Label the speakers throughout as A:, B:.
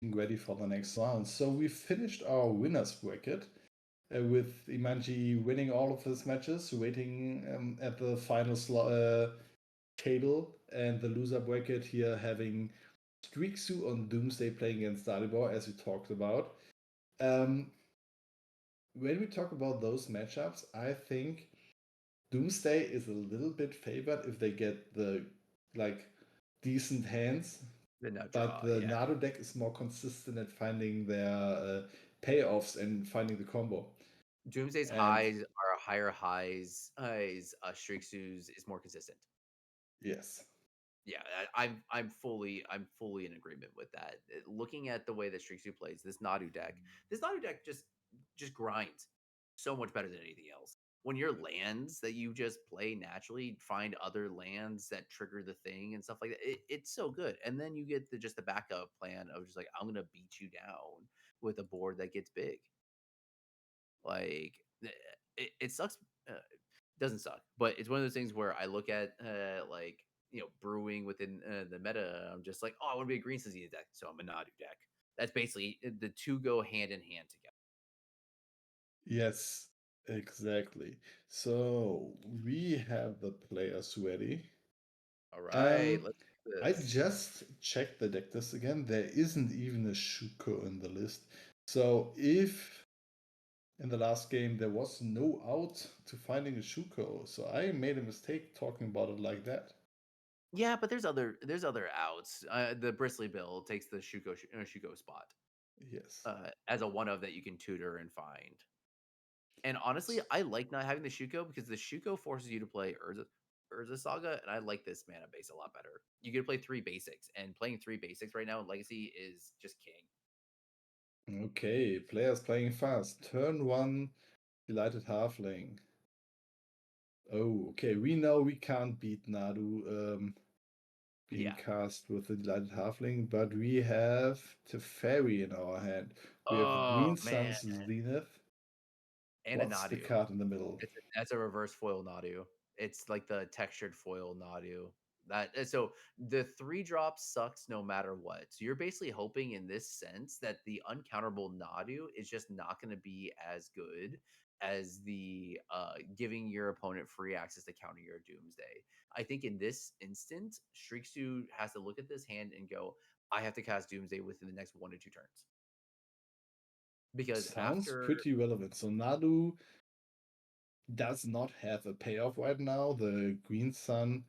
A: ready for the next round. So we finished our winners bracket with Imanji winning all of his matches, waiting at the final table, and the loser bracket here having streaksu on Doomsday playing against Dalibor, as we talked about. Um, when we talk about those matchups, I think Doomsday is a little bit favored if they get the like decent hands,
B: The no
A: but
B: draw,
A: the
B: yeah.
A: Nadu deck is more consistent at finding their payoffs and finding the combo.
B: Doomsday's
A: And
B: highs are higher highs. Streaksu's is more consistent.
A: yes,
B: Yeah, I'm fully in agreement with that. Looking at the way that Streaksu plays this Nadu deck just grinds so much better than anything else. When your lands that you just play naturally find other lands that trigger the thing and stuff like that, it's so good. And then you get just the backup plan of just like I'm gonna beat you down with a board that gets big. Like it sucks. Doesn't suck, but it's one of those things where I look at like brewing within the meta. I'm just like, oh, I want to be a green Sazina deck, so I'm a Nadu deck. That's basically the two go hand in hand together.
A: yes, exactly. So we have the players ready.
B: All right, let's do
A: I
B: this.
A: just checked the deck list again. There isn't even a Shuko in the list. So if in the last game there was no out to finding a Shuko, so I made a mistake talking about it like that.
B: Yeah, but there's other outs. The Bristly Bill takes the Shuko spot
A: Yes.
B: as a one of that you can tutor and find. And honestly, I like not having the Shuko because the Shuko forces you to play Urza Saga, and I like this mana base a lot better. You get to play 3 basics, and playing 3 basics right now in Legacy is just king.
A: Okay, players playing fast. Turn 1, Delighted Halfling. Oh, okay. We know we can't beat Nadu being
B: Yeah.
A: cast with the Delighted Halfling, but we have Teferi in our hand. We have
B: Oh
A: Green
B: man,
A: Sun's Zenith.
B: and a
A: What's the
B: Nadu.
A: card in the middle?
B: That's a reverse foil Nadu. It's like the textured foil Nadu. So the 3 drop sucks no matter what. So you're basically hoping in this sense that the uncounterable Nadu is just not going to be as good as the giving your opponent free access to counter your Doomsday. I think in this instance, Streaksu has to look at this hand and go, I have to cast Doomsday within the next 1 to 2 turns. Because
A: Sounds
B: after
A: pretty relevant. So Nadu does not have a payoff right now. The Green Sun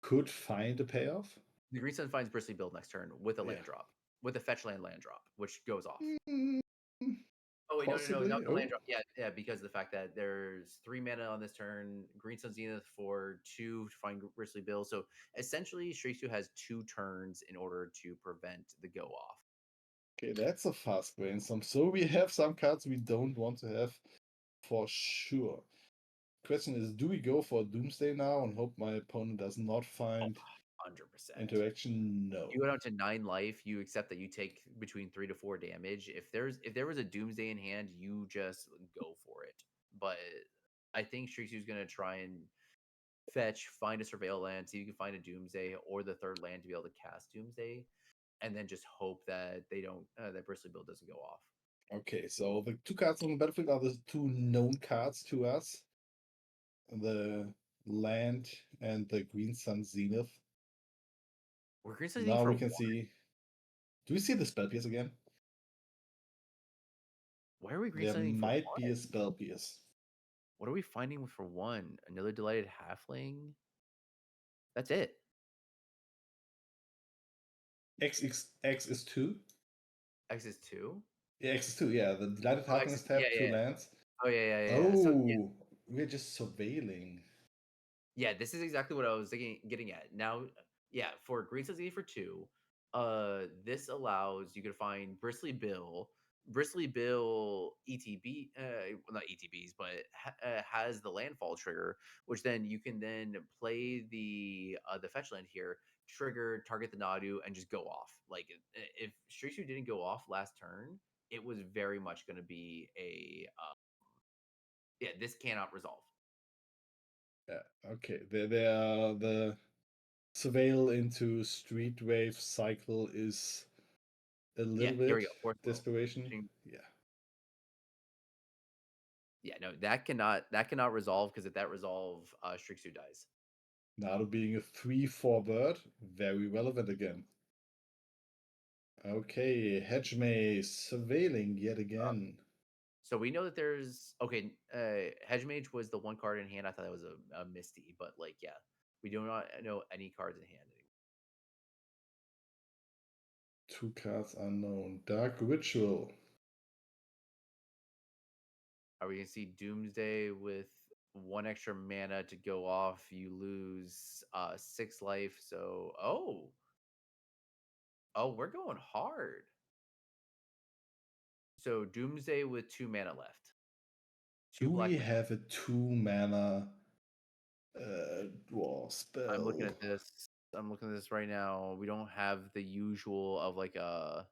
A: could find a payoff.
B: the Green Sun finds Bristly Build next turn with a
A: Yeah.
B: land drop, with a fetch land drop, which goes off.
A: Mm,
B: Oh wait, no, not
A: possibly.
B: the land
A: Oh,
B: drop. Yeah, because of the fact that there's 3 mana on this turn. Green Sun Zenith for 2 to find Bristly Bill. So essentially, Streaksu has 2 turns in order to prevent the go off.
A: okay, that's a fast brainstorm. So we have some cards we don't want to have for sure. Question is, do we go for Doomsday now and hope my opponent does not find
B: 100%.
A: interaction? No.
B: You go down to 9 life. You accept that you take between 3 to 4 damage. If there was a Doomsday in hand, you just go for it. But I think Streaksu is going to try and fetch, find a surveil land, see if you can find a Doomsday or the third land to be able to cast Doomsday, and then just hope that they don't that Bristly Build doesn't go off.
A: Okay, so the 2 cards on the battlefield are the 2 known cards to us. The land and the Green Sun Zenith.
B: We're Green Sun
A: Now
B: for
A: we can
B: 1.
A: see. Do we see the spell pierce again?
B: Why are we Green
A: There
B: Sunning for
A: might be
B: 1?
A: a spell pierce.
B: What are we finding for 1? Another Delighted Halfling? That's it.
A: X is 2.
B: X is 2?
A: Yeah, X is 2. Yeah, the Delighted
B: Oh, X
A: Halfling
B: is,
A: is
B: yeah,
A: tapped, 2
B: yeah.
A: lands.
B: Oh, yeah. So, yeah.
A: Oh, we're just surveilling.
B: Yeah, this is exactly what I was getting at. Now, yeah, for Green Sun for 2, this allows you to find Bristly Bill ETB, well, not ETBs, but has the landfall trigger, which then you can then play the fetch land here, trigger, target the Nadu, and just go off. Like if Streaksu didn't go off last turn, it was very much going to be a yeah. This cannot resolve.
A: Yeah, okay. The surveil into street wave cycle is a
B: Yeah,
A: little
B: here we
A: bit
B: go. Fourth level.
A: desperation.
B: Ching-
A: Yeah.
B: Yeah, no, that cannot resolve because if that resolve, Streaksu dies.
A: Nadu being a 3/4 bird, very relevant again. Okay, Hedge Maze surveilling yet again.
B: So we know that there's okay. Hedge Mage was the one card in hand. I thought that was a Misty, but like, yeah, we do not know any cards in hand anymore.
A: 2 cards unknown. Dark Ritual.
B: Are we gonna see Doomsday with one extra mana to go off? You lose 6 life. So we're going hard. So Doomsday with 2 mana left.
A: Do
B: Black
A: we
B: mana.
A: have a 2 mana draw spell?
B: I'm looking at this. I'm looking at this right now. We don't have the usual of like a.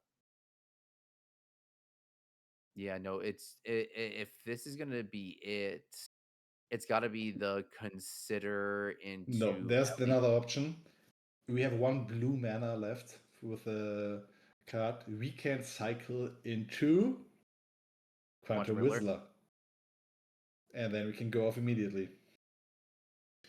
B: Yeah, no. If this is gonna be it, it's got to be the consider
A: No,
B: into
A: there's
B: Ellie.
A: another option. We have 1 blue mana left with a card. We can cycle into
B: Quantum
A: Quantum
B: Riddler.
A: Whistler. And then we can go off immediately.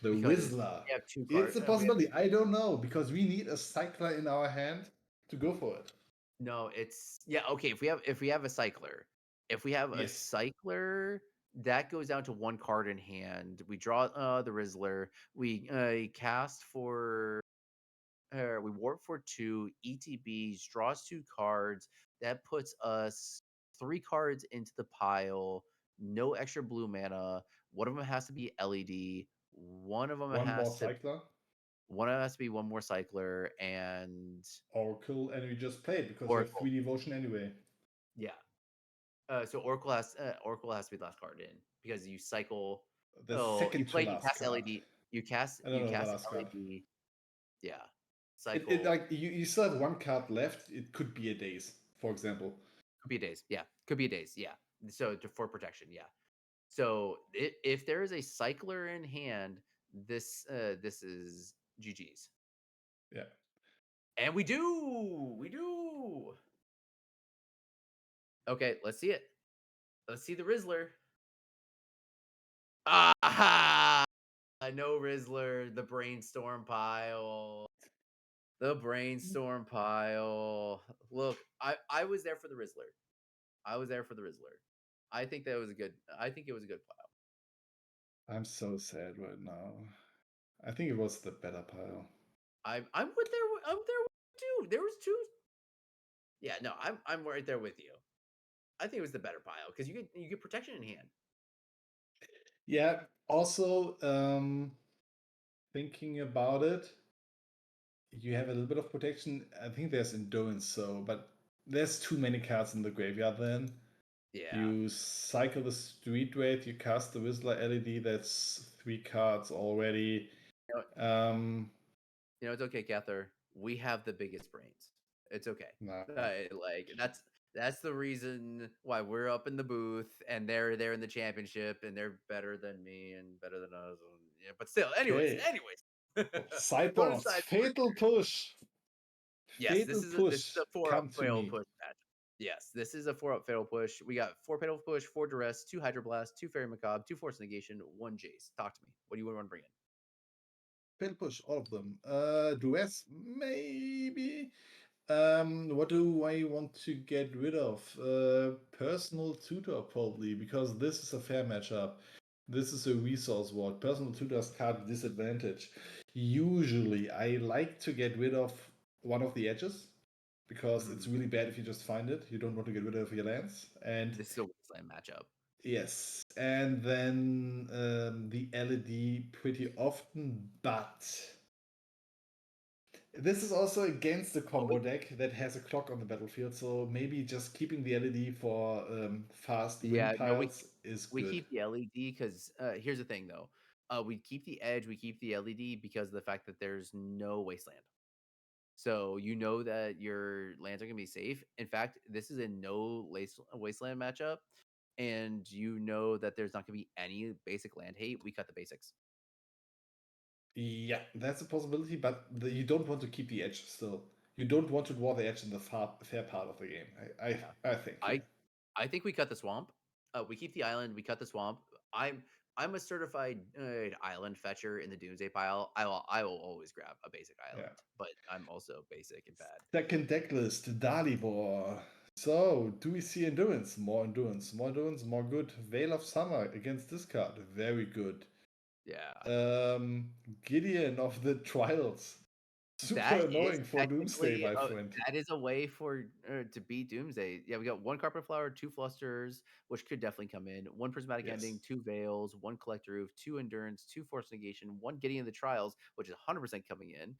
A: The
B: Because
A: Whistler.
B: we have 2
A: It's
B: cards.
A: a possibility. I don't know because we need a cycler in our hand to go for it.
B: No, it's yeah, okay, if we have a cycler. If we have a
A: Yes.
B: cycler, that goes down to 1 card in hand. We draw the Rizzler. We cast for we warp for 2 ETBs, draws 2 cards. That puts us 3 cards into the pile. No extra blue mana. One of them has to be LED. One of them
A: One more
B: has to
A: cycler.
B: one of them has to be one more cycler and
A: Oracle, and we just play it because you have
B: Oracle.
A: 3 devotion anyway.
B: Yeah. So Oracle has to be the last card in because you cycle.
A: The
B: Oh,
A: second to
B: you
A: last
B: cast
A: card.
B: LED.
A: I don't
B: You
A: know the
B: cast
A: last card.
B: LED. Yeah,
A: It
B: cycle.
A: like you still have 1 card left. It could be a daze, for example.
B: Could be a days. Yeah, could be a days. Yeah. So for protection. Yeah. So if there is a cycler in hand, this is GG's.
A: Yeah.
B: And we do. Okay, let's see it. Let's see the Rizzler. Ah, no Rizzler. The brainstorm pile. The brainstorm pile. Look, I was there for the Rizzler. I was there for the Rizzler. I think that was a good. I think it was a good pile.
A: I'm so sad right now. I think it was the better pile.
B: I'm with there. I'm there with you. There was 2. Yeah, no, I'm right there with you. I think it was the better pile because you get protection in hand.
A: Yeah. Also, thinking about it, you have a little bit of protection. I think there's endurance, so but there's too many cards in the graveyard then.
B: Yeah.
A: You cycle the street raid, you cast the Whistler LED, that's 3 cards already.
B: You know, it's okay, Cather. We have the biggest brains. It's okay.
A: Nah.
B: Like that's the reason why we're up in the booth and they're there in the championship and they're better than me and better than us. Yeah, but still, anyways.
A: Sideboards, fatal push.
B: Yes,
A: Fatal
B: this
A: push.
B: is a 4-up
A: Come to
B: fatal
A: me.
B: push match. Yes, this is a 4-up fatal push. We got 4 fatal push, 4 duress, 2 hydroblast, 2 fairy macabre, 2 force negation, 1 jace. Talk to me. What do you want to bring in?
A: Fatal push, all of them. Duress, maybe. What do I want to get rid of? Personal tutor, probably, because this is a fair matchup. This is a resource ward. Personal tutors card disadvantage. Usually, I like to get rid of one of the edges because it's really bad if you just find it. You don't want to get rid of your lands. And
B: this is a wasteland matchup.
A: yes, and then the LED pretty often, but this is also against the combo deck that has a clock on the battlefield, so maybe just keeping the LED for fast win piles is
B: we
A: good.
B: keep the LED because here's the thing though. We keep the edge, we keep the LED because of the fact that there's no wasteland. So you know that your lands are gonna be safe. In fact, this is a no wasteland matchup, and you know that there's not gonna be any basic land hate. We cut the basics.
A: Yeah, that's a possibility, but you don't want to keep the edge still. You don't want to draw the edge in the fair part of the game.
B: Yeah.
A: I think, yeah.
B: I I think we cut the swamp. We keep the island. We cut the swamp. I'm I'm a certified island fetcher in the Doomsday pile. I will always grab a basic
A: Yeah.
B: island, but I'm also basic and bad.
A: Second deck list, Dalibor. So, do we see endurance? More endurance. More endurance, more good. Veil of Summer against this card. Very good.
B: Yeah,
A: Um, Gideon of the Trials. Super
B: that is
A: annoying for Doomsday,
B: technically
A: my friend.
B: that is a way for to beat Doomsday. Yeah, we got one carpet flower, two flusters, which could definitely come in. One prismatic
A: Yes.
B: ending, two veils, one collector roof, two endurance, two force negation, one Gideon of the Trials, which is 100% coming in.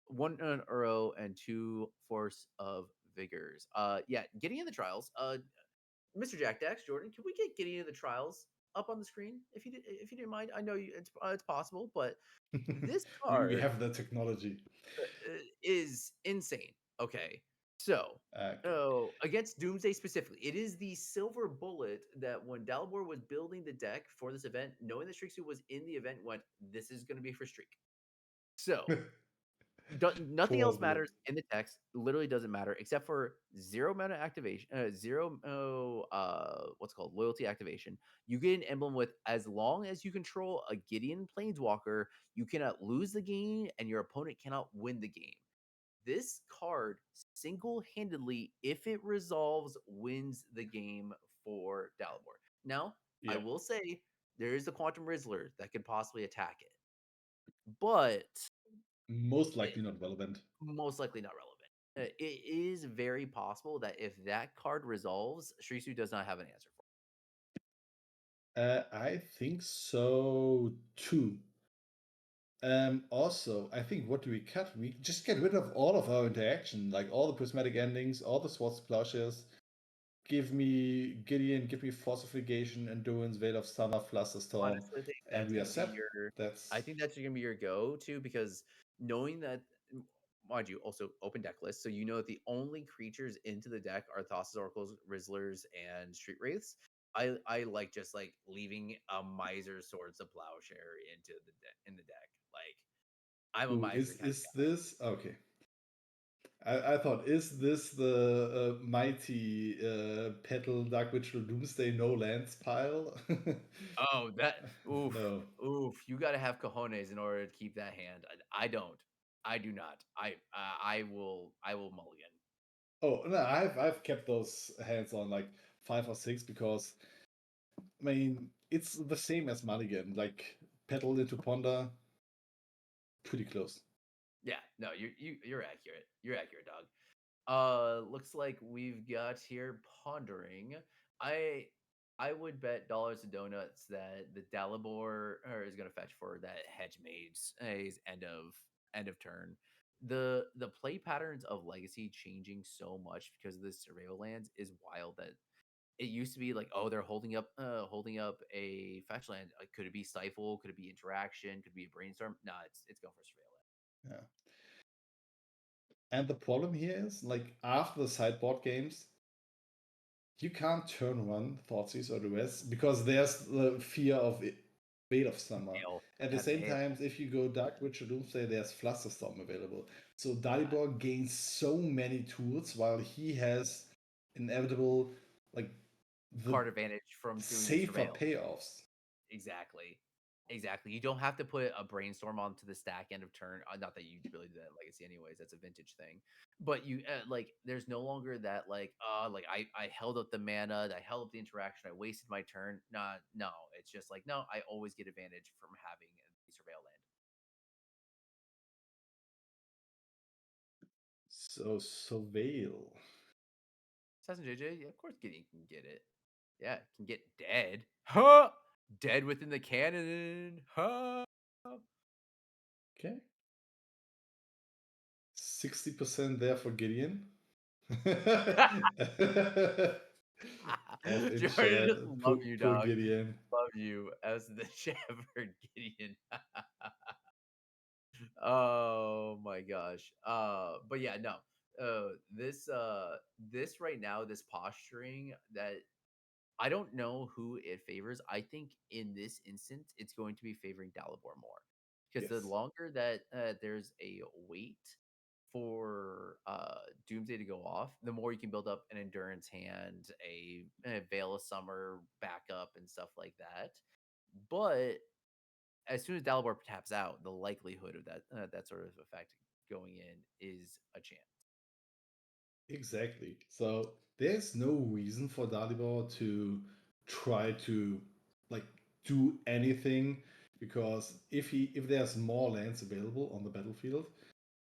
B: One Uro and two force of vigors. Yeah, Gideon of the Trials. Mr. Jack Dax Jordan, can we get Gideon of the Trials up on the screen if you didn't mind? I know it's possible, but this
A: We
B: card
A: have the technology.
B: is insane. Okay, so
A: Okay.
B: against Doomsday specifically, it is the silver bullet that when Dalibor was building the deck for this event, knowing that Streaksu was in the event, went, "This is going to be for Streak." So nothing else
A: Probably.
B: matters in the text. Literally doesn't matter except for zero mana activation, zero what's called loyalty activation. You get an emblem with as long as you control a Gideon Planeswalker, you cannot lose the game, and your opponent cannot win the game. This card single-handedly, if it resolves, wins the game for Dalibor. Now, I
A: Yeah.
B: will say there is a Quantum Rizzler that could possibly attack it, but
A: Most
B: it,
A: likely not relevant.
B: most likely not relevant. It is very possible that if that card resolves, Shrisu does not have an answer for
A: I think so too. Also, I think what do we cut? We just get rid of all of our interaction, like all the prismatic endings, all the swords plowshares. Give me Gideon, give me Fortification, Endurance, Veil of Summer, Flusterstorm,
B: honestly think
A: and
B: that's
A: we are
B: gonna be
A: set.
B: your I
A: That's
B: think that's gonna be your go-to because knowing that mind you, also open deck list, so you know that the only creatures into the deck are Thassa's Oracles, Rizzlers, and Street Wraiths. I like just like leaving a miser swords of plowshare into the in the deck. Like I'm a
A: ooh,
B: miser kind of
A: is
B: guy.
A: this okay? I thought, is this the mighty Petal Dark Ritual Doomsday no lands pile?
B: Oh, that oof,
A: No.
B: oof. You got to have cojones in order to keep that hand. I don't. I do not. I will mulligan.
A: Oh no, I've kept those hands on like 5 or 6 because I mean it's the same as Mulligan, like Petal into Ponder, pretty close.
B: Yeah, no, you're accurate. You're accurate, dog. Looks like we've got here pondering. I I would bet dollars to donuts that the Dalibor is going to fetch for that hedge mage's end of turn. The play patterns of Legacy changing so much because of the surveil lands is wild. That it used to be like, oh, they're holding up a fetch land. Could it be Stifle? Could it be Interaction? Could it be a Brainstorm? No, it's going for surveil land.
A: Yeah. And the problem here is like after the sideboard games, you can't turn one Thoughtseize or the rest because there's the fear of Veil of Summer.
B: Veil.
A: At the
B: Yeah,
A: same
B: veil.
A: time, if you go Dark Witcher Doomsday, there's Flusterstorm available. So
B: Yeah.
A: Dalibor gains so many tools while he has inevitable, like, the
B: Card advantage from doing the
A: safer
B: surveil.
A: payoffs.
B: Exactly. Exactly. You don't have to put a brainstorm onto the stack end of turn. Not that you really do that in Legacy, anyways. That's a vintage thing. But you like, there's no longer that like I held up the mana, I held up the interaction, I wasted my turn. Nah, no. It's just like no, I always get advantage from having the surveil land.
A: So Surveil.
B: Assassin JJ, yeah, of course, Gideon can get it. Yeah, can get dead. Huh? Dead within the cannon. Huh?
A: Okay. 60% there for Gideon. As in
B: Jordan,
A: chat,
B: just love you,
A: poor
B: dog.
A: Gideon.
B: Love you as the shepherd Gideon. Oh my gosh. But yeah, no. This right now, this posturing that I don't know who it favors. I think in this instance, it's going to be favoring Dalibor more because the
A: Yes.
B: longer that there's a wait for Doomsday to go off, the more you can build up an endurance hand, a Veil of Summer backup, and stuff like that. But as soon as Dalibor taps out, the likelihood of that sort of effect going in is a chance.
A: Exactly. So there's no reason for Dalibor to try to like do anything, because if there's more lands available on the battlefield,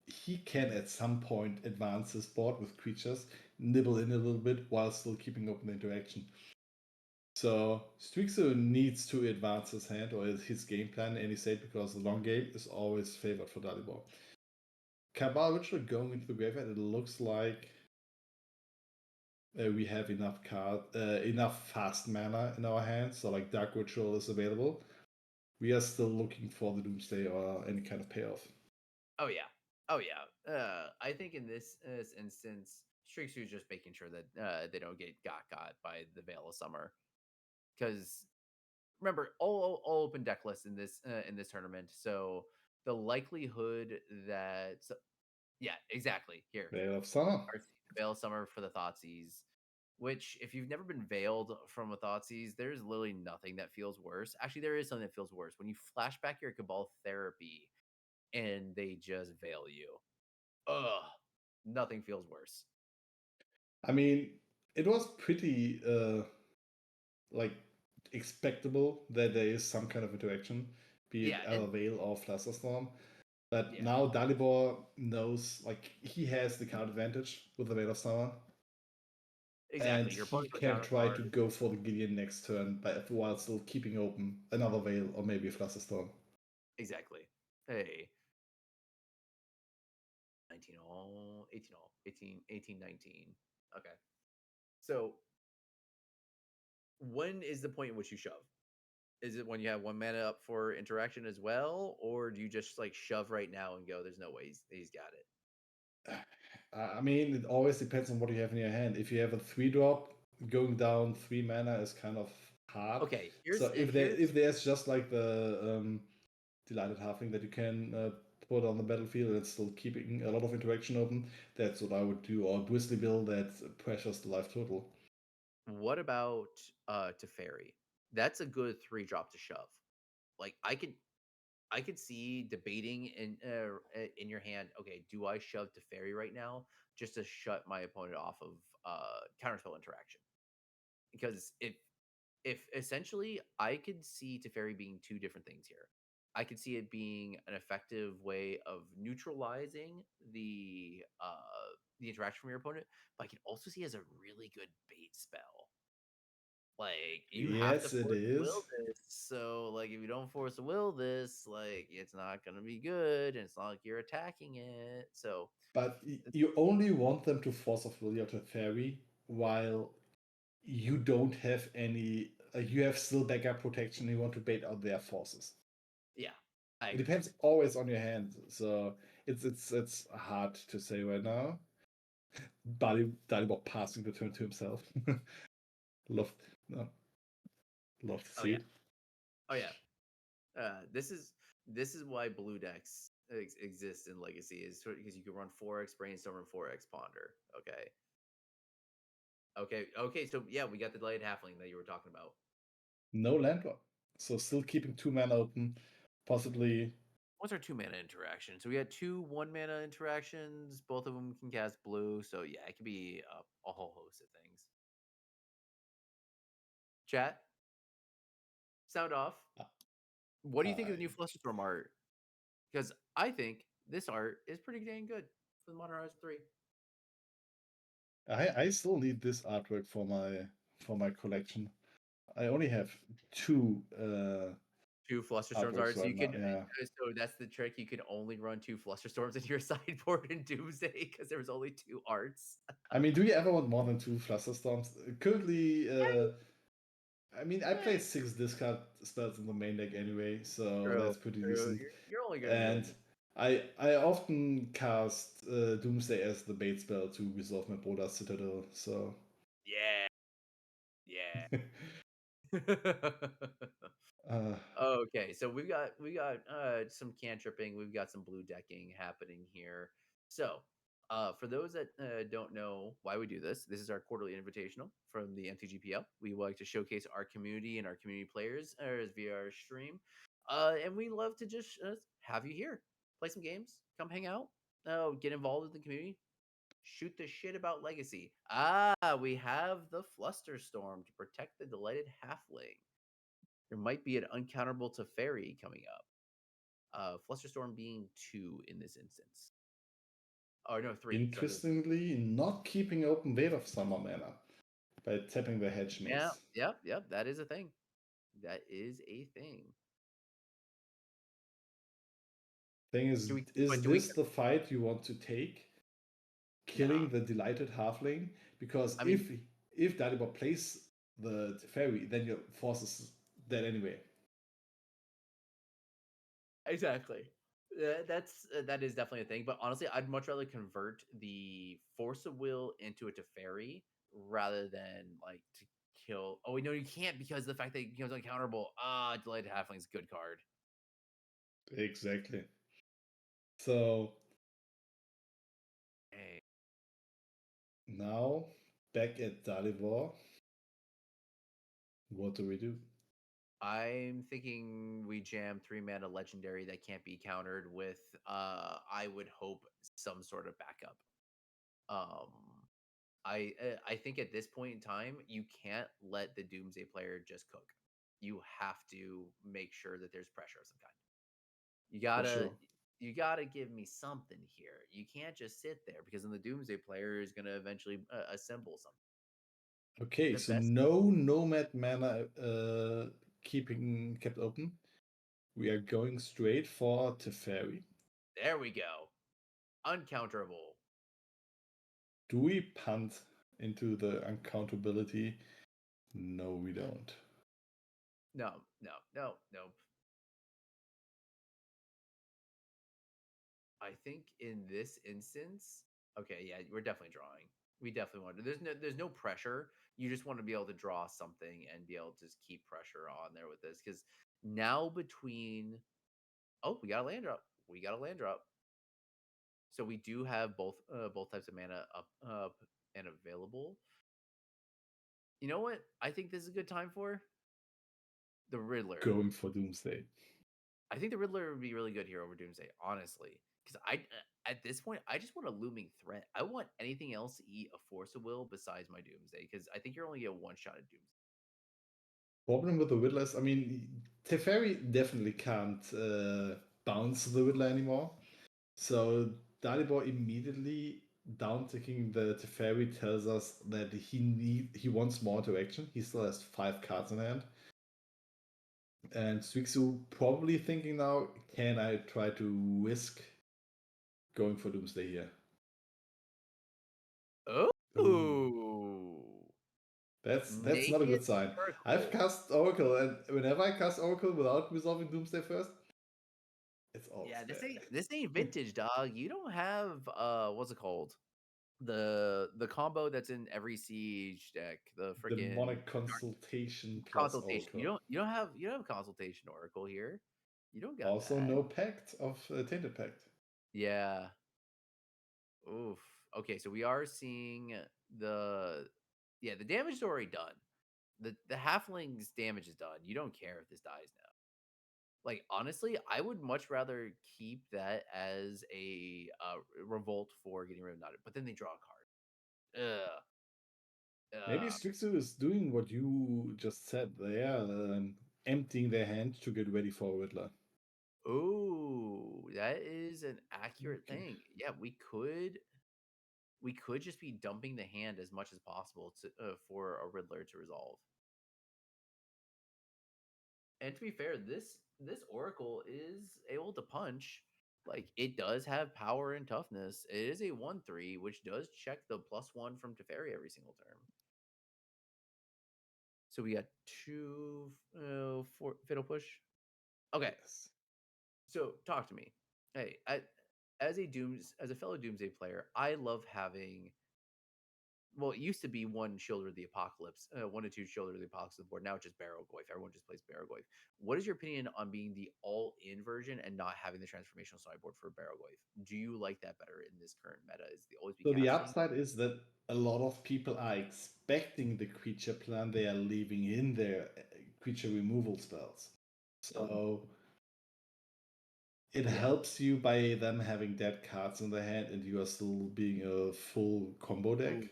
A: he can at some point advance his board with creatures, nibble in a little bit while still keeping open the interaction. So streaksu needs to advance his hand or his game plan in any state, because the long game is always favored for Dalibor. Cabal Ritual going into the graveyard, it looks like we have enough fast mana in our hands, so like Dark Ritual is available. We are still looking for the Doomsday or any kind of payoff.
B: Oh yeah, oh yeah. I think in this instance, Streaksu is just making sure that they don't get got by the Veil of Summer, because remember, all open deck lists in this tournament, so the likelihood that yeah, exactly here.
A: Veil of Summer.
B: Veil of Summer for the Thoughtseize, which if you've never been veiled from a Thoughtseize, there's literally nothing that feels worse. Actually, there is something that feels worse when you flash back your Cabal Therapy and they just veil you. Ugh, nothing feels worse.
A: I mean, it was pretty like expectable that there is some kind of interaction, be it
B: Yeah,
A: Veil or Flusterstorm. But
B: yeah,
A: now Dalibor knows, like, he has the card advantage with the Veil of Summer, and
B: exactly. Your
A: he
B: opponent's
A: can
B: counter
A: try to
B: card.
A: go for the Gideon next turn, but while still keeping open another Veil or maybe a Flusterstorm.
B: Exactly. Hey. 19 all, 18 all, 18, 19. Okay. So when is the point in which you shove? Is it when you have one mana up for interaction as well, or do you just like shove right now and go, there's no way he's got it?
A: I mean, it always depends on what you have in your hand. If you have a 3-drop, going down 3 mana is kind of hard.
B: Okay,
A: So if
B: here's
A: there's just like the delighted halfling that you can put on the battlefield and it's still keeping a lot of interaction open, that's what I would do. Or Bristly Bill that pressures the life total.
B: what about Teferi? That's a good 3-drop to shove. Like I could see debating in your hand. Okay, do I shove Teferi right now just to shut my opponent off of counterspell interaction? Because if essentially I could see Teferi being two different things here. I could see it being an effective way of neutralizing the interaction from your opponent, but I can also see it as a really good bait spell. Like you have to
A: Yes, it
B: force will
A: is.
B: this. So like if you don't force will this, like it's not gonna be good, and it's not like you're attacking it. So
A: But you only want them to force of will your Teferi while you don't have any. You have still backup protection. You want to bait out their forces.
B: yeah, I
A: It
B: agree.
A: depends always on your hand, so it's hard to say right now. Dalibor passing the turn to himself. love, no, love to
B: Oh
A: see
B: yeah.
A: it.
B: Oh yeah. This is why blue decks exist in Legacy, is because you can run 4x Brainstorm and 4x Ponder. Okay. So yeah, we got the delayed halfling that you were talking about.
A: No land drop, so still keeping 2 mana open, possibly.
B: What's our 2 mana interaction? So we had 2 1 mana interactions. Both of them can cast blue. So yeah, it could be a whole host of things. Chat, sound off. What do you think of the new
A: I
B: Flusterstorm art? Because I think this art is pretty dang good for the Modern Horizon 3.
A: I still need this artwork for my collection. I only have 2
B: Two Flusterstorms
A: artworks
B: arts. So
A: right
B: you
A: now.
B: could
A: Yeah,
B: so that's the trick. You can only run 2 Flusterstorms in your sideboard in Doomsday because there was only 2 arts.
A: I mean, do you ever want more than 2 Flusterstorms? Currently, I mean, I play
B: Eh,
A: 6 discard spells in the main deck anyway, so
B: true,
A: that's pretty
B: true.
A: decent.
B: You're only gonna
A: And
B: win.
A: I often cast Doomsday as the bait spell to resolve my Boulder Citadel. So
B: Yeah, yeah.
A: uh,
B: Okay, so we got some cantripping, we've got some blue decking happening here. So, for those that don't know why we do this, this is our quarterly invitational from the MTGPL. We like to showcase our community and our community players via our stream, and we love to just have you here, play some games, come hang out, get involved with the community, shoot the shit about Legacy. We have the Flusterstorm to protect the delighted halfling. There might be an uncounterable Teferi coming up. Flusterstorm being 2 in this instance. Oh no, 3. Sorry.
A: Interestingly, not keeping open Wave of Summer mana by tapping the hedge
B: Yeah,
A: maze.
B: yep. That is a thing. That is a thing.
A: Thing is,
B: But do we?
A: this the fight you want to take? Killing
B: Nah.
A: the delighted halfling? Because
B: I mean,
A: if Dalibor plays the fairy, then your force is dead anyway.
B: exactly. That is definitely a thing. But honestly, I'd much rather convert the Force of Will into a Teferi rather than like to kill. Oh wait, no, you can't because the fact that it becomes uncounterable. Delighted Halfling's a good card.
A: Exactly. So
B: Hey.
A: now back at Dalibor, what do we do?
B: I'm thinking we jam 3 mana legendary that can't be countered with I would hope some sort of backup. Um I think at this point in time you can't let the Doomsday player just cook. You have to make sure that there's pressure of some kind. You
A: For
B: gotta
A: sure.
B: you gotta give me something here. You can't just sit there because then the Doomsday player is gonna eventually assemble something.
A: Okay,
B: The
A: so
B: best.
A: no nomad mana keeping kept open. We are going straight for Teferi.
B: There we go. Uncounterable.
A: Do we punt into the uncountability? No, we don't.
B: No. I think in this instance, okay, yeah, we're definitely drawing. We definitely want to. There's no pressure. You just want to be able to draw something and be able to just keep pressure on there with this because now between we got a land drop. We got a land drop. So we do have both types of mana up and available. You know what? I think this is a good time for the Riddler.
A: Going for Doomsday.
B: I think the Riddler would be really good here over Doomsday, honestly. Because at this point, I just want a looming threat. I want anything else to eat a Force of Will besides my Doomsday. Because I think you're only get one shot at Doomsday.
A: Problem with the Riddler is, I mean, Teferi definitely can't bounce the Riddler anymore. So Dalibor immediately down ticking the Teferi tells us that he wants more interaction. He still has 5 cards in hand. And streaksu probably thinking now, can I try to risk going for Doomsday here?
B: Oh,
A: Ooh. That's not a
B: Naked
A: good sign. I've
B: Oracle.
A: cast Oracle, and whenever I cast Oracle without resolving Doomsday first, it's always
B: Yeah,
A: bad.
B: this ain't vintage, dog. You don't have what's it called? The combo that's in every siege deck. The freaking
A: Demonic Consultation plus
B: consultation.
A: Oracle.
B: You don't have consultation oracle here. You don't got
A: Also,
B: that.
A: no Pact of Tainted Pact.
B: Yeah. Oof. Okay, so we are seeing the the damage is already done. The halfling's damage is done. You don't care if this dies now. Like honestly, I would much rather keep that as a revolt for getting rid of Nadu. But then they draw a card. Ugh.
A: Maybe
B: Ugh.
A: Strixu is doing what you just said. They are emptying their hand to get ready for Riddler.
B: Ooh, that is an accurate
A: Okay.
B: thing. Yeah, we could just be dumping the hand as much as possible to for a Riddler to resolve. And to be fair, this Oracle is able to punch. Like it does have power and toughness. It is a 1/3, which does check the +1 from Teferi every single turn. So we got 2 Fiddle Push. Okay,
A: Yes.
B: so talk to me. Hey, as a fellow Doomsday player, I love having Well, it used to be one Shield of the Apocalypse, 1 and 2 Shield of the Apocalypse on the board. Now it's just Barrowgoyf. Everyone just plays Barrowgoyf. What is your opinion on being the all-in version and not having the transformational sideboard for Barrowgoyf? Do you like that better in this current meta? Is the always be
A: So the
B: casting?
A: upside is that a lot of people are expecting the creature plan they are leaving in their creature removal spells. So it
B: Yeah.
A: helps you by them having dead cards in their hand and you are still being a full combo deck.
B: Ooh.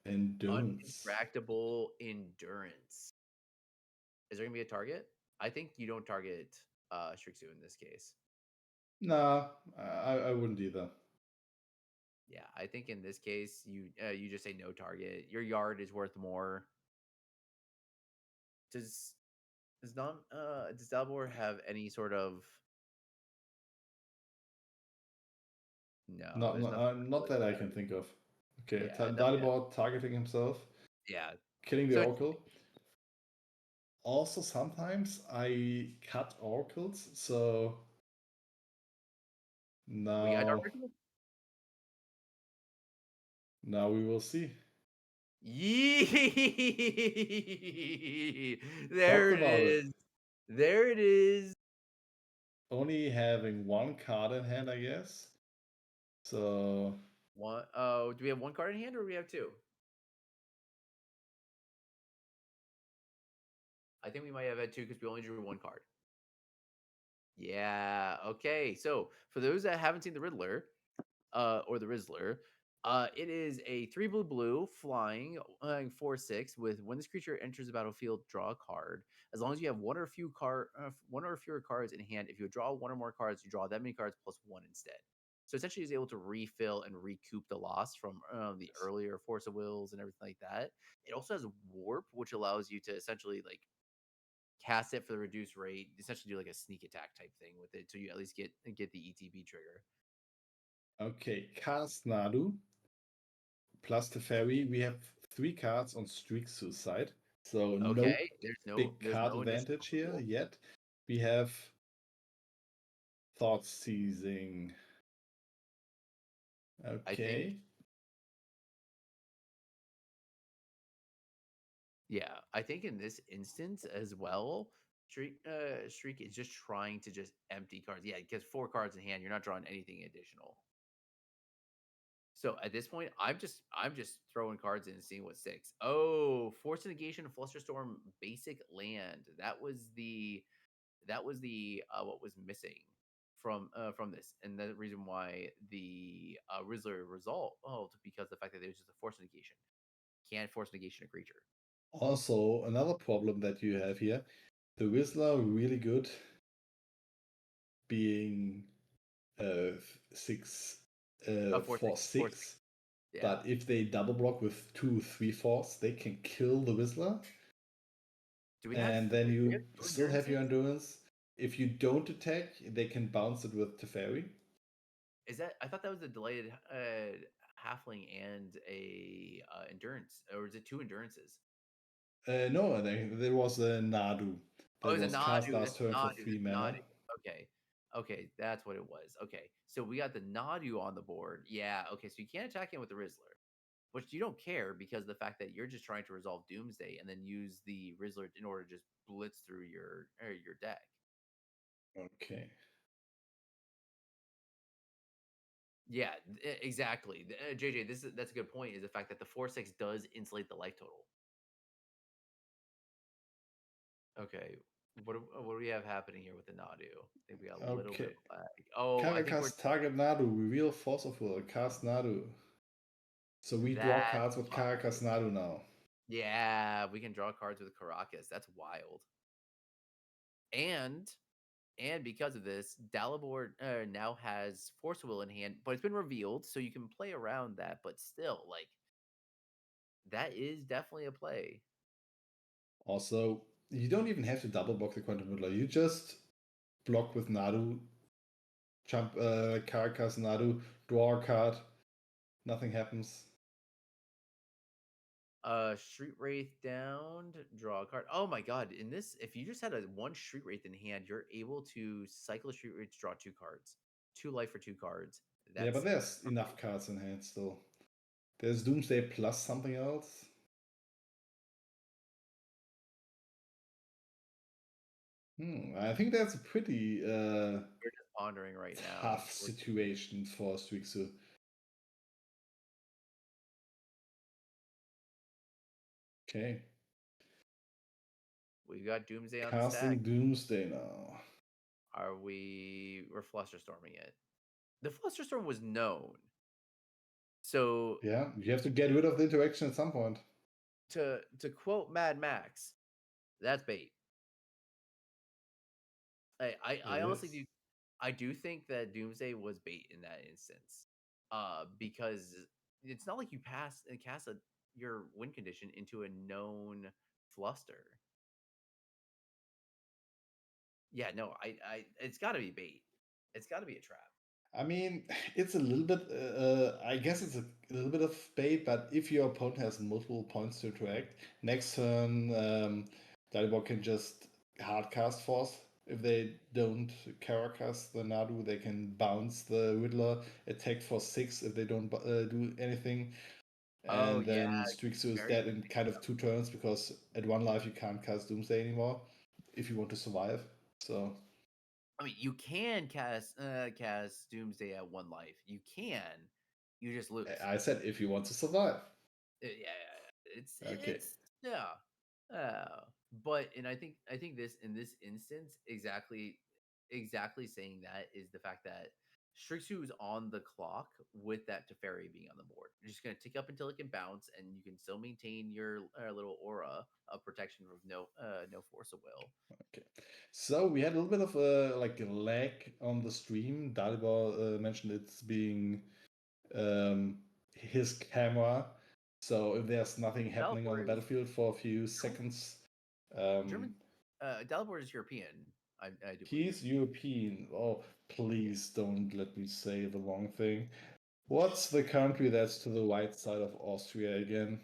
A: Endurance.
B: Uncontractable endurance. Is there gonna be a target? I think you don't target Streaksu in this case.
A: Nah, I wouldn't either.
B: Yeah, I think in this case you just say no target. Your yard is worth more. Does does Dalibor have any sort of no?
A: Not
B: There's
A: not,
B: nothing
A: not
B: really
A: that I
B: that
A: can think of. Okay,
B: yeah, nothing.
A: Dalibor targeting himself,
B: Yeah.
A: killing the
B: So
A: Oracle. Also, sometimes I cut Oracles, so
B: we got Dark
A: now
B: Ritual?
A: now we will see.
B: Yee!
A: Talked
B: There it
A: about it.
B: is. There it is.
A: Only having one card in hand, I guess. So
B: One oh, do we have one card in hand or do we have two? I think we might have had two because we only drew one card. Yeah. Okay. So for those that haven't seen the Riddler, or the Rizzler, it is a 3 blue flying 4/6 with when this creature enters the battlefield, draw a card. As long as you have one or fewer cards in hand, if you draw one or more cards, you draw that many cards plus one instead. So essentially, is able to refill and recoup the loss from the earlier Force of Wills and everything like that. It also has Warp, which allows you to essentially like cast it for the reduced rate, essentially do like a sneak attack type thing with it, so you at least get the ETB trigger.
A: okay, cast Nadu plus the fairy. We have 3 cards on streaksu side, so no
B: Okay,
A: big
B: there's
A: card
B: no additional
A: advantage here
B: rule.
A: yet. We have thought seizing.
B: I think,
A: Okay.
B: yeah, I think in this instance as well, Shriek is just trying to just empty cards. Yeah, because 4 cards in hand, you're not drawing anything additional. So at this point, I'm just throwing cards in and seeing what sticks. Oh, Force Negation, Flusterstorm, basic land. That was the what was missing from this, and the reason why the Rizzler result because the fact that it was just a Force Negation. Can't Force Negation a creature.
A: Also, another problem that you have here, the Whistler really good being 6
B: Force
A: 4
B: Force.
A: 6,
B: Yeah.
A: but if they double block with 2 3 4s, they can kill the Whistler,
B: Do we have
A: and then
B: do we have
A: you
B: two
A: still have your
B: endurances?
A: endurance. If you don't attack, they can bounce it with Teferi.
B: Is that I thought that was a delayed halfling and a endurance, or is it two endurances?
A: No, there was a Nadu
B: Oh,
A: that
B: it's a
A: was cast
B: Nadu.
A: last
B: That's a
A: turn for
B: Nadu.
A: 3
B: That's a
A: mana.
B: Nadu. Okay. Okay, that's what it was. Okay. So we got the Nadu on the board. Yeah, okay. So you can't attack him with the Rizzler, which you don't care because of the fact that you're just trying to resolve Doomsday and then use the Rizzler in order to just blitz through your deck.
A: Okay.
B: Yeah, exactly. JJ, that's a good point. Is the fact that the 4/6 does insulate the life total. Okay, what do we have happening here with the Nadu? I think we got a little bit
A: Okay.
B: of a lag. Oh, I think we're
A: Caracas target Nadu, reveal Force of Will, cast Nadu. So we draw
B: that's
A: cards with
B: why.
A: Caracas Nadu now.
B: Yeah, we can draw cards with Caracas. That's wild. And because of this, Dalibor now has Force Will in hand, but it's been revealed, so you can play around that. But still, like that is definitely a play.
A: Also, you don't even have to double block the Quantum Builder. You just block with Nadu, jump Caracas Nadu, draw a card, nothing happens.
B: Street Wraith down, draw a card. Oh my god, in this, if you just had a one Street Wraith in hand, you're able to cycle Street Wraith to draw 2 cards. 2 life for 2 cards.
A: Yeah, but
B: That's
A: there's enough cards in hand still. There's Doomsday plus something else. I think that's a pretty
B: We're just pondering right now.
A: tough situation for streaksu. Okay.
B: We've got Doomsday on the
A: Casting
B: stack.
A: Doomsday now.
B: We're flusterstorming it. The flusterstorm was known. So
A: yeah, you have to get rid of the interaction at some point.
B: To quote Mad Max, that's bait. I honestly do think that Doomsday was bait in that instance. Because it's not like you cast your win condition into a known fluster. Yeah, no, it's got to be bait. It's got to be a trap.
A: I mean, it's a little bit. I guess it's a little bit of bait, but if your opponent has multiple points to interact, next turn, Dalibor can just hardcast Force. If they don't Caracast the Nadu, they can bounce the Riddler, attack for 6 if they don't do anything. And then streaksu is dead in kind of 2 turns because at 1 life you can't cast Doomsday anymore if you want to survive. So
B: I mean, you can cast Doomsday at 1 life. You can. You just lose.
A: I said if you want to survive.
B: Yeah, it's yeah. But and I think this in this instance exactly saying that is the fact that Strixu is on the clock with that Teferi being on the board. You're just gonna tick up until it can bounce, and you can still maintain your little aura of protection from no force of will.
A: Okay, so we had a little bit of a lag on the stream. Dalibor mentioned it's being his camera. So if there's nothing happening on the battlefield for a few seconds,
B: German Dalibor is European. I do.
A: He's European. Oh, please don't let me say the wrong thing. What's the country that's to the right side of Austria again?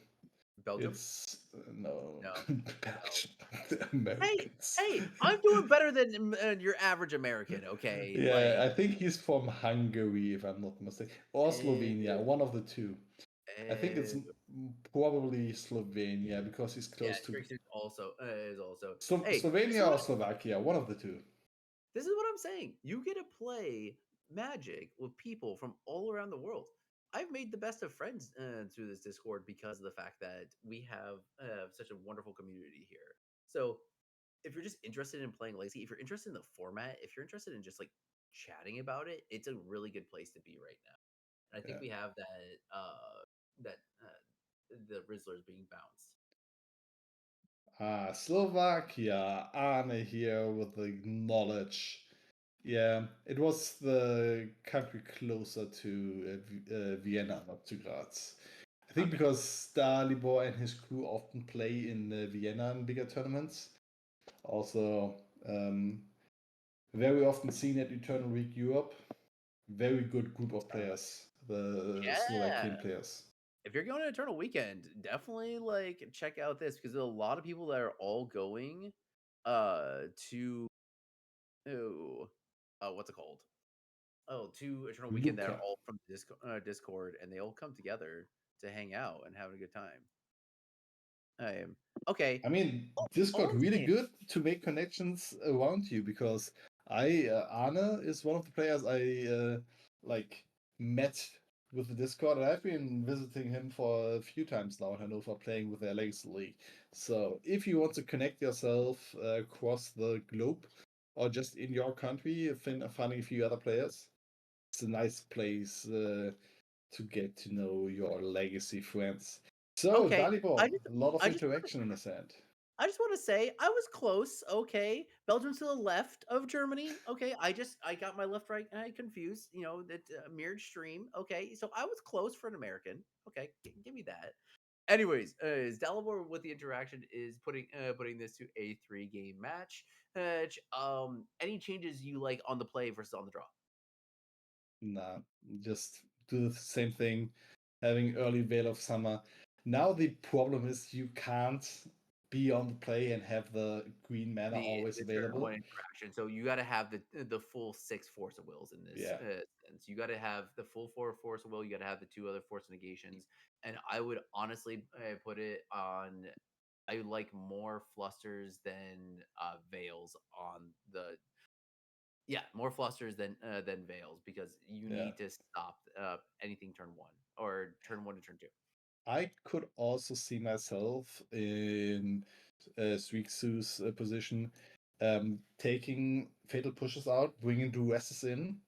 B: Belgium?
A: It's no. Belgium.
B: No.
A: Americans.
B: Hey, I'm doing better than your average American, okay?
A: Yeah, I think he's from Hungary, if I'm not mistaken. Or Slovenia, one of the two. I think it's probably Slovenia because he's close to.
B: Is also.
A: Slovenia or Slovakia, one of the two.
B: This is what I'm saying. You get to play Magic with people from all around the world. I've made the best of friends through this Discord because of the fact that we have such a wonderful community here. So if you're just interested in playing Legacy, if you're interested in the format, if you're interested in just like chatting about it, it's a really good place to be right now. And I think we have that the Rizzlers being bounced.
A: Slovakia, Arne here with the knowledge. Yeah, it was the country closer to Vienna, not to Graz. I think because Dalibor and his crew often play in Vienna in bigger tournaments. Also, very often seen at Eternal Week Europe. Very good group of players, the Slovakian players.
B: If you're going to Eternal Weekend, definitely like check out this because there's a lot of people that are all going to what's it called? To Eternal Weekend that are all from Discord, and they all come together to hang out and have a good time. Okay.
A: I mean, Discord really good to make connections around you because Arne is one of the players I met with the Discord, and I've been visiting him for a few times now in Hanover playing with their Legacy League. So if you want to connect yourself across the globe or just in your country, finding a few other players, it's a nice place to get to know your Legacy friends. So, Dalibor, a lot of interaction in this end.
B: I just want to say I was close. Okay, Belgium's to the left of Germany. Okay, I got my left right confused. You know that mirrored stream. Okay, so I was close for an American. Okay, give me that. Anyways, is Dalibor with the interaction is putting this to a 3-game match. Any changes you like on the play versus on the draw?
A: Nah, just do the same thing. Having early Veil of Summer. Now the problem is you can't be on the play and have the green mana always
B: the turn one
A: available.
B: interaction. So you got to have the full 6 force of wills in this
A: Yeah.
B: sense. You got to have the full 4 force of will. You got to have the 2 other force negations. And I would honestly put it on. I like more flusters than veils on the. Yeah, more flusters than veils because you
A: Yeah.
B: need to stop anything turn one or turn one to turn two.
A: I could also see myself in streaksu's position, taking fatal pushes out, bringing duresses in,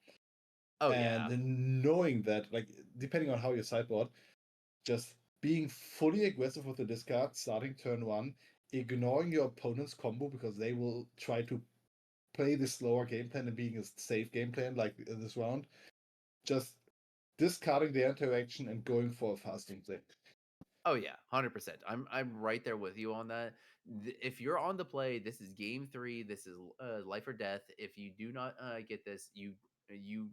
B: Oh
A: and
B: yeah,
A: then knowing that, like, depending on how you sideboard, just being fully aggressive with the discard, starting turn one, ignoring your opponent's combo because they will try to play the slower game plan and being a safe game plan like this round. Just discarding the interaction and going for a fast Doomsday.
B: oh yeah, 100%. I'm right there with you on that. If you're on the play, this is game 3. This is life or death. If you do not get this, you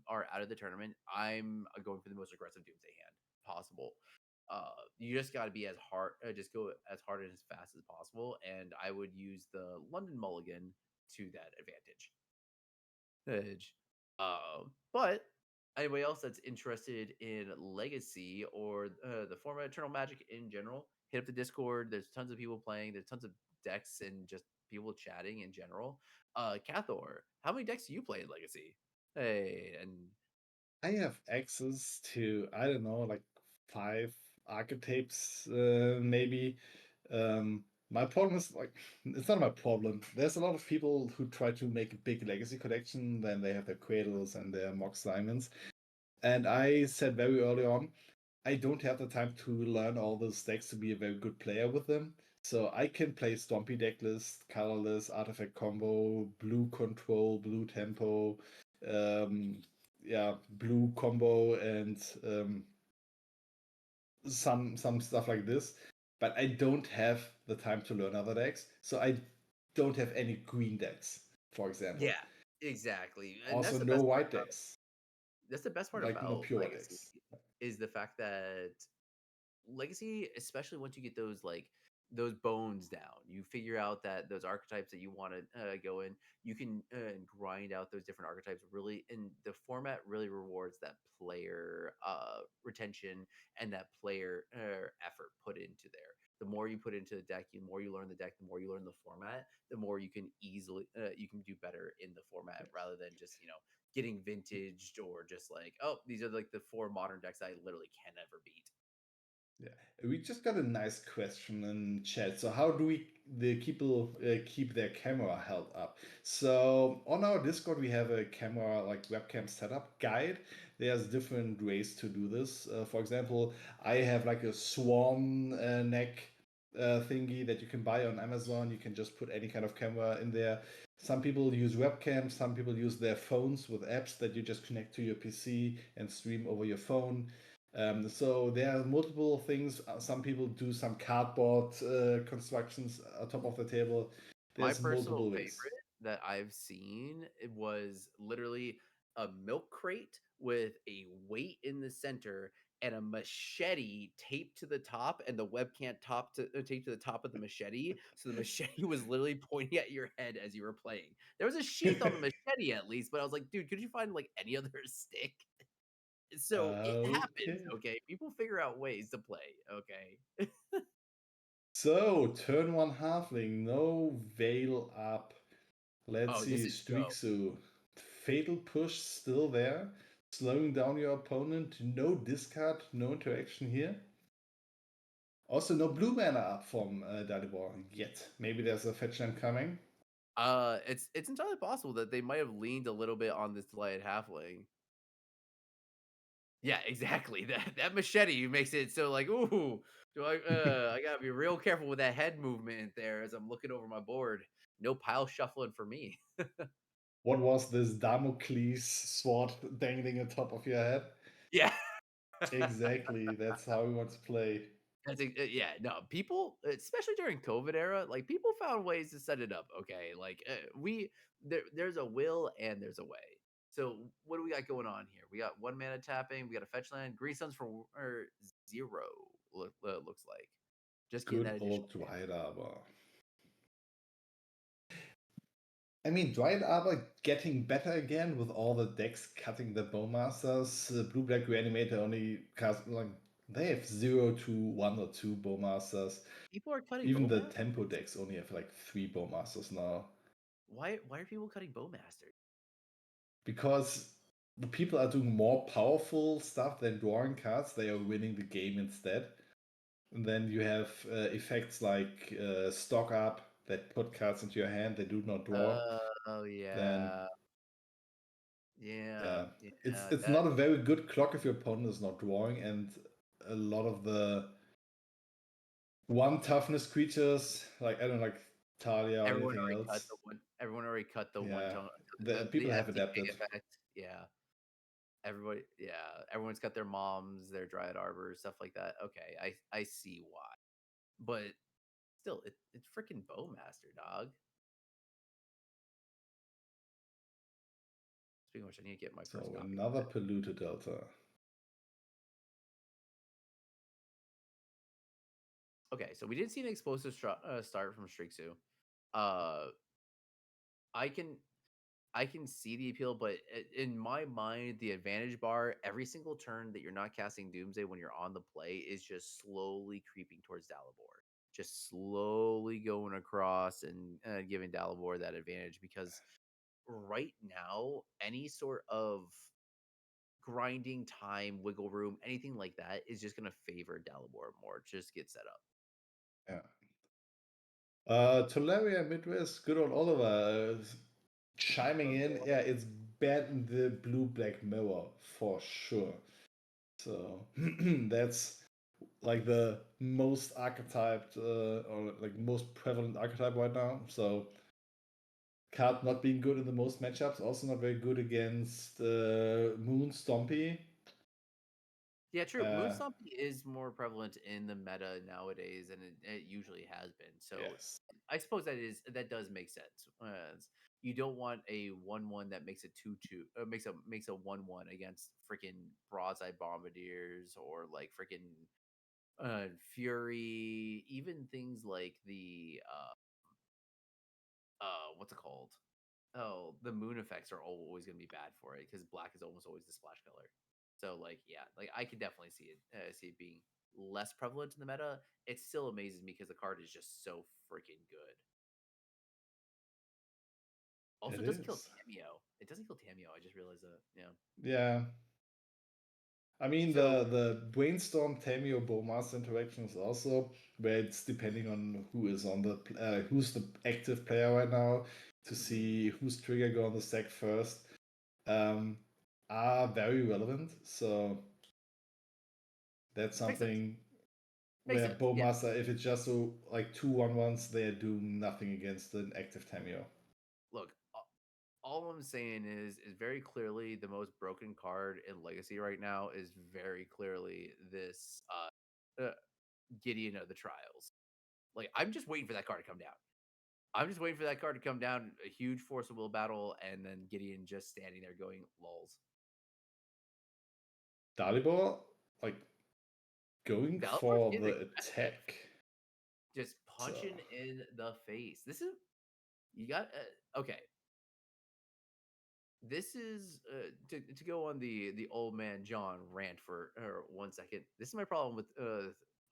B: are out of the tournament. I'm going for the most aggressive Doomsday hand possible. You just got to be as hard, just go as hard and as fast as possible. And I would use the London Mulligan to that advantage. Edge. But anybody else that's interested in Legacy or the format Eternal Magic in general, hit up the Discord. There's tons of people playing. There's tons of decks and just people chatting in general. Cathor, how many decks do you play in Legacy? Hey, and
A: I have access to, I don't know, like 5 archetypes, maybe. My problem is, like, it's not my problem. There's a lot of people who try to make a big legacy collection, then they have their Cradles and their Mox Diamonds. And I said very early on, I don't have the time to learn all those decks to be a very good player with them. So I can play Stompy decklist, colorless, artifact combo, blue control, blue tempo, um, yeah, blue combo, and some stuff like this. But I don't have the time to learn other decks, so I don't have any green decks, for example.
B: yeah, exactly. And
A: Also, no white decks,
B: that's the best part
A: like no
B: about
A: pure white
B: Legacy
A: decks.
B: is the fact that Legacy, especially once you get those bones down, you figure out that those archetypes that you want to go in, you can grind out those different archetypes really, and the format really rewards that player retention and that player effort put into there. The more you put into the deck, the more you learn the deck, the more you learn the format, the more you can easily you can do better in the format rather than just getting vintaged or just like, oh, these are like the 4 modern decks I literally can never beat.
A: Yeah, we just got a nice question in chat. So how do the people keep their camera held up? So on our Discord, we have a camera like webcam setup guide. There's different ways to do this. For example, I have like a swan neck thingy that you can buy on Amazon. You can just put any kind of camera in there. Some people use webcams. Some people use their phones with apps that you just connect to your PC and stream over your phone. So there are multiple things. Some people do some cardboard constructions on top of the table.
B: My
A: There's
B: personal
A: multiple ways.
B: favorite that I've seen it was literally a milk crate with a weight in the center and a machete taped to the top and the webcam taped to the top of the machete. So the machete was literally pointing at your head as you were playing. There was a sheath on the machete at least, but I was like, dude, could you find like any other stick? So it happens,
A: Okay.
B: okay? People figure out ways to play, okay?
A: So turn one halfling, no veil up. Let's
B: Oh, this
A: see,
B: is dope.
A: streaksu. Fatal push still there. Slowing down your opponent. No discard, no interaction here. Also, no blue mana up from Dalibor yet. Maybe there's a fetch land coming.
B: It's entirely possible that they might have leaned a little bit on this delayed halfling. Yeah, exactly. That machete makes it so like, ooh, do I gotta be real careful with that head movement there as I'm looking over my board. No pile shuffling for me.
A: What was this Damocles sword dangling on top of your head?
B: Yeah.
A: Exactly. That's how we want to play.
B: Yeah, no, people, especially during COVID era, like people found ways to set it up. Okay, like there's a will and there's a way. So what do we got going on here? We got 1 mana tapping. We got a fetch land. Green suns for 0. Looks like just getting
A: Good
B: that additional
A: old
B: mana.
A: Dryad Arbor. I mean, Dryad Arbor getting better again with all the decks cutting the Bowmasters. Blue Black Reanimator only cast like they have 0 to 1 or 2 Bowmasters.
B: People are cutting
A: Even the
B: Bowmasters?
A: tempo decks only have like 3 Bowmasters now.
B: Why are people cutting Bowmasters?
A: Because the people are doing more powerful stuff than drawing cards, they are winning the game instead. And then you have effects like stock up that put cards into your hand they do not draw.
B: Oh
A: Then
B: yeah.
A: it's
B: That
A: not a very good clock if your opponent is not drawing, and a lot of the one toughness creatures like I don't know, like Talia or
B: everyone
A: anything
B: already cut
A: else.
B: the one. Everyone already cut the one
A: Yeah,
B: tone.
A: the
B: The
A: people have
B: FTK
A: adapted.
B: effect. Yeah. Everybody, yeah, everyone's got their moms, their Dryad Arbor, stuff like that. Okay, I see why, but still, it's freaking Bowmaster, dog. Speaking of which, I need to get my
A: So
B: first copy.
A: another polluted delta.
B: Okay, so we did see an explosive start from streaksu. Uh, I can I can see the appeal, but in my mind, the advantage bar every single turn that you're not casting Doomsday when you're on the play is just slowly creeping towards Dalibor, just slowly going across and giving Dalibor that advantage. Because right now, any sort of grinding time, wiggle room, anything like that is just going to favor Dalibor more. Just get set up.
A: Yeah. Tolaria Midwest, good old Oliver chiming in. Yeah, it's bad in the blue black mirror for sure. So that's like the most archetyped or like most prevalent archetype right now. So card not being good in the most matchups, also not very good against Moon Stompy.
B: Yeah, true. Moonstompy is more prevalent in the meta nowadays, and it usually has been. So
A: Yes.
B: I suppose that does make sense. You don't want a 1/1 that makes a 2/2, makes a 1/1 against freaking broadside bombardiers or like freaking fury, even things like the what's it called? Oh, the moon effects are always going to be bad for it because black is almost always the splash color. So like yeah, like I could definitely see it being less prevalent in the meta. It still amazes me because the card is just so freaking good. Also,
A: It
B: it doesn't kill
A: is.
B: Tamio. It doesn't kill Tamio. I just realized that. Yeah.
A: Yeah. I mean,
B: So
A: the brainstorm Tamio Bowmaster interaction is also where it's depending on who is on the who's the active player right now to see whose trigger go on the stack first. Are very relevant. So that's
B: makes sense.
A: something
B: Makes
A: where
B: sense. Yeah.
A: Bowmaster, if it's just so like 2/1/1s, they are doing nothing against an active Tamio.
B: Look, all I'm saying is very clearly the most broken card in Legacy right now is very clearly this Gideon of the Trials. Like I'm just waiting for that card to come down. I'm just waiting for that card to come down, a huge force of will battle, and then Gideon just standing there going lulls.
A: Dalibor, like going
B: Dalibor
A: for
B: is
A: the
B: aggressive,
A: attack.
B: just
A: So
B: punching in the face. This is you got okay. This is to go on the old man John rant for 1 second. This is my problem with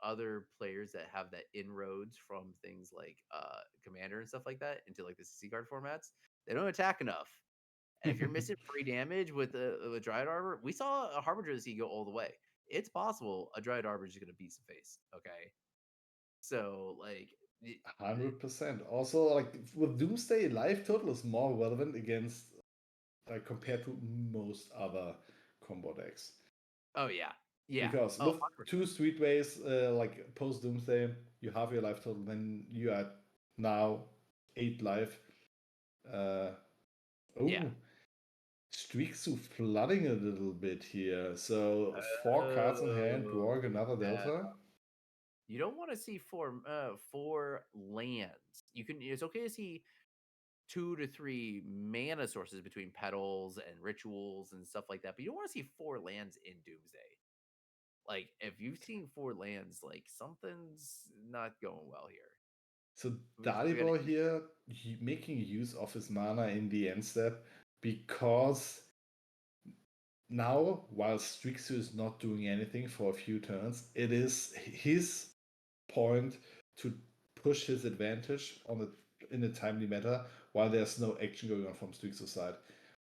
B: other players that have that inroads from things like Commander and stuff like that into like the CC card formats. They don't attack enough. And if you're missing free damage with a Dryad Arbor, we saw a Harbinger of the Sea go all the way. It's possible a Dryad Arbor is just going to beat some face. Okay. So, like,
A: 100%. Also, like with Doomsday, life total is more relevant against compared to most other combo decks.
B: oh, yeah. Yeah.
A: Because
B: Oh,
A: with 2 streetways, like post Doomsday, you have your life total, then you are now 8 life.
B: yeah.
A: Streaksu flooding a little bit here. So 4 cards in hand, drawing another
B: Yeah.
A: delta.
B: You don't want to see four lands. You can. It's okay to see 2 to 3 mana sources between petals and rituals and stuff like that, but you don't want to see 4 lands in Doomsday. Like if you've seen 4 lands, like something's not going well here.
A: So
B: We got
A: Dalibor here making use of his mana in the end step because now, while streaksu is not doing anything for a few turns, it is his point to push his advantage in a timely manner while there's no action going on from streaksu's side.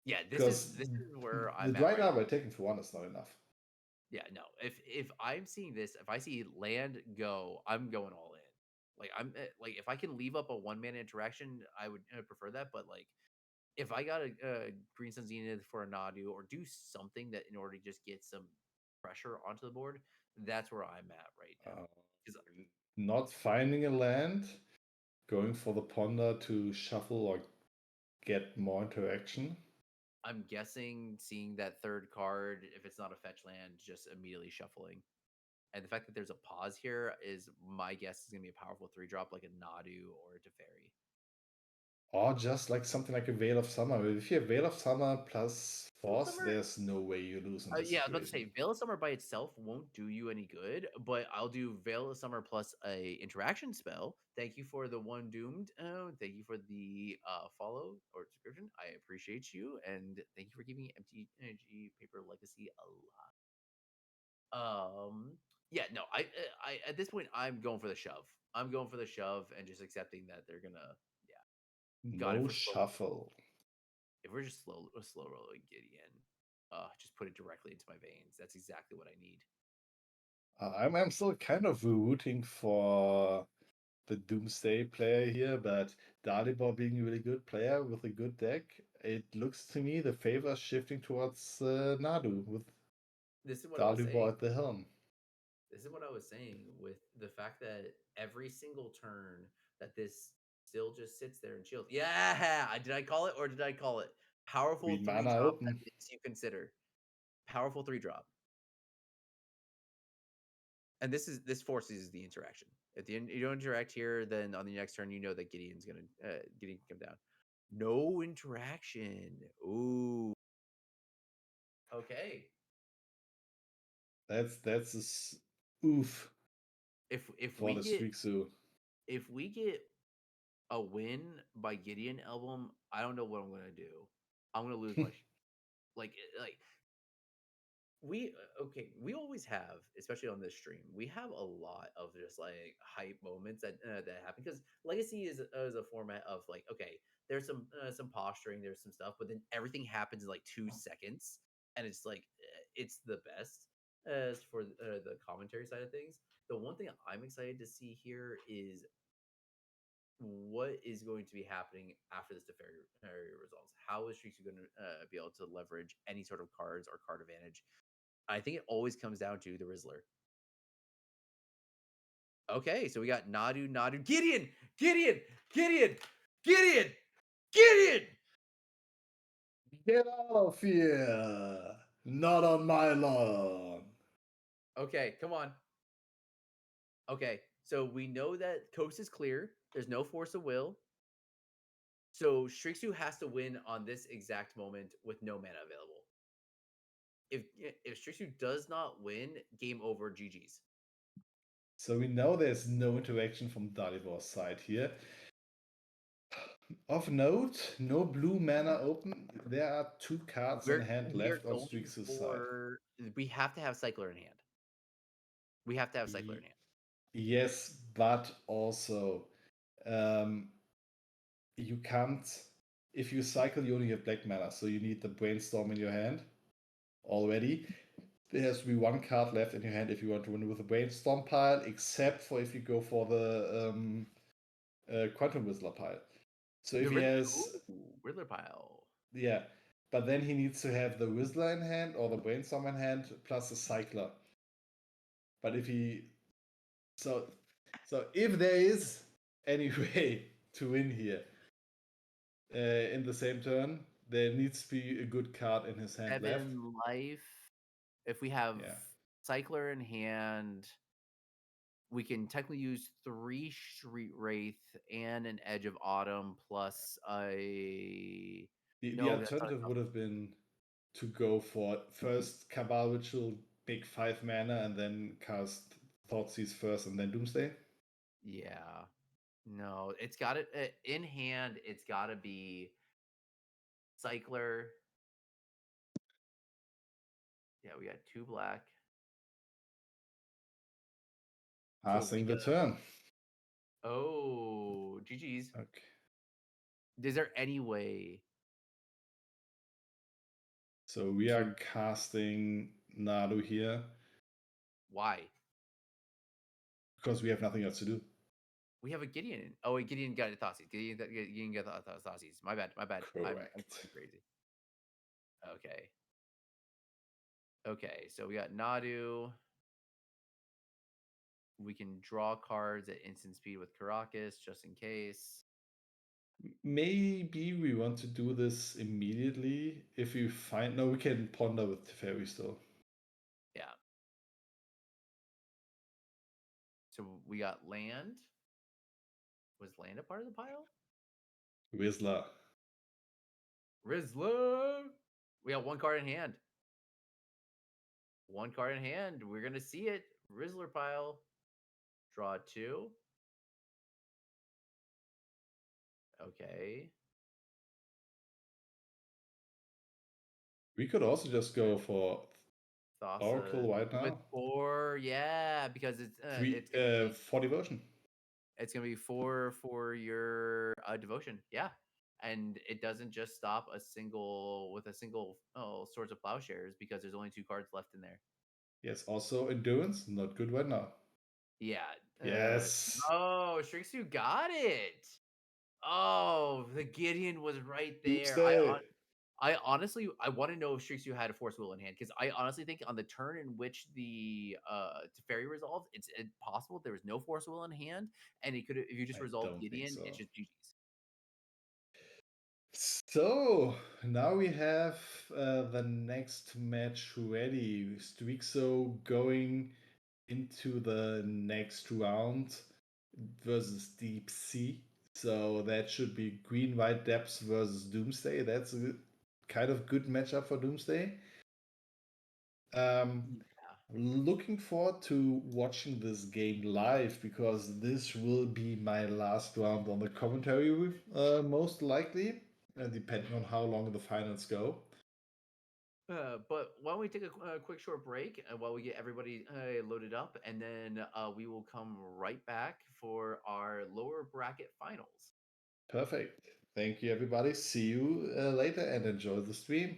B: Yeah, this is
A: Because
B: where
A: the
B: I'm at
A: right
B: right
A: now
B: now.
A: by taking for one is not enough.
B: Yeah, no. If I'm seeing this, if I see land go, I'm going all in. Like I'm like if I can leave up a 1 mana interaction, I would prefer that. But like if I got a Green Sun Zenith for a Nadu or do something that in order to just get some pressure onto the board, that's where I'm at right now. Because
A: Not finding a land, going for the ponder to shuffle or get more interaction.
B: I'm guessing seeing that third card, if it's not a fetch land, just immediately shuffling. And the fact that there's a pause here is my guess is going to be a powerful 3-drop like a Nadu or a Teferi.
A: Or just like something like a Veil of Summer. If you have Veil of Summer plus Force,
B: Summer,
A: there's no way you lose in this
B: yeah, I was about to say
A: situation.
B: Veil of Summer by itself won't do you any good, but I'll do Veil of Summer plus a interaction spell. Thank you for the one doomed. Thank you for the follow or subscription. I appreciate you, and thank you for giving Empty Energy Paper Legacy a lot. Yeah, no, I at this point I'm going for the shove. I'm going for the shove and just accepting that they're gonna, yeah. God,
A: No shuffle.
B: if we're just slow rolling Gideon, just put it directly into my veins. That's exactly what I need.
A: I'm still kind of rooting for the Doomsday player here, but Dalibor being a really good player with a good deck, it looks to me the favor is shifting towards Nadu with
B: This is what I was saying.
A: Dalibor at the helm.
B: This is what I was saying with the fact that every single turn that this still just sits there and chills. Yeah, did I call it or did I call it? Powerful
A: Green
B: 3
A: mana
B: drop that
A: open.
B: makes you consider. Powerful 3 drop. And this forces the interaction. If you don't interact here, then on the next turn you know that Gideon can come down. No interaction. Ooh. Okay.
A: That's a oof
B: If
A: for
B: we
A: the
B: get
A: streaksu.
B: a win by Gideon Album, I don't know what I'm gonna do. I'm gonna lose my like we okay. We always have, especially on this stream, we have a lot of just like hype moments that happen because Legacy is a format of like okay, there's some posturing, there's some stuff, but then everything happens in like 2 seconds, and it's like it's the best as for the commentary side of things. The one thing I'm excited to see here is what is going to be happening after this Teferi results. How is streaksu going to be able to leverage any sort of cards or card advantage? I think it always comes down to the Rizzler. Okay, so we got Nadu, Gideon, Gideon, Gideon, Gideon, Gideon.
A: Get out of here! Not on my lawn.
B: Okay, come on. Okay, so we know that coast is clear. There's no force of will. So Strixu has to win on this exact moment with no mana available. If Strixu does not win, game over, GG's.
A: So we know there's no interaction from Dalibor's side here. Of note, no blue mana open. There are 2 cards in hand
B: We're
A: left on
B: going
A: Streaksu's side.
B: for. We have to have Cycler in hand. We have to have Cycler in hand.
A: Yes, but also you can't. If you cycle, you only have black mana, so you need the brainstorm in your hand already. There has to be 1 card left in your hand if you want to win with a brainstorm pile, except for if you go for the quantum whistler pile. So if he has
B: Riddler pile.
A: Yeah, but then he needs to have the Whistler in hand or the Brainstorm in hand plus the Cycler. But if he so if there is any way to win here in the same turn, there needs to be a good card in his hand left.
B: 7 life. If we have Cycler in hand, we can technically use 3 Street Wraith and an Edge of Autumn plus a.
A: The alternative would have been to go for first Cabal Ritual, make 5 mana, and then cast Thoughtseize first and then Doomsday.
B: Yeah. No, it's got to in hand. It's got to be Cycler. Yeah, we got 2 black. So
A: Passing
B: we
A: the turn.
B: Oh, GG's.
A: Okay.
B: Is there any way?
A: So we are casting Nadu here
B: Why?
A: because we have nothing else to do.
B: We have a Gideon. Oh, wait, Gideon got it. Thoughtseize. Gideon got Thoughtseize. My bad. I'm
A: Correct.
B: fucking crazy. Okay. Okay, so we got Nadu. We can draw cards at instant speed with Caracas just in case.
A: Maybe we want to do this immediately if we find. No, we can ponder with Teferi still.
B: Yeah. So we got land. Was land a part of the pile?
A: Whistler.
B: Rizzler. We got 1 card in hand. 1 card in hand. We're gonna see it. Rizzler pile. Draw 2. Okay.
A: We could also just go for Oracle right
B: with
A: now.
B: 4, yeah, because it's
A: Three
B: gonna be,
A: for devotion.
B: it's gonna be 4 for your devotion, yeah, and it doesn't just stop a single Swords of Plowshares because there's only 2 cards left in there.
A: Yes, also endurance, not good right now.
B: Yeah.
A: Yes.
B: Oh, streaksu got it. Oh, the Gideon was right there.
A: Doomsday.
B: I honestly want to know if streaksu had a Force Wheel in hand because I honestly think on the turn in which the Teferi resolved, it's possible there was no Force Wheel in hand, and he could, if you just
A: I
B: resolve
A: don't think
B: Gideon,
A: so.
B: it's just GG's.
A: So now we have the next match ready. Streaksu going into the next round versus Deep Sea. So that should be Green White Depths versus Doomsday. That's a kind of good matchup for Doomsday. Looking forward to watching this game live because this will be my last round on the commentary, most likely, depending on how long the finals go.
B: But why don't we take a quick short break while we get everybody loaded up, and then we will come right back for our lower bracket finals.
A: Perfect. Thank you, everybody. See you later and enjoy the stream.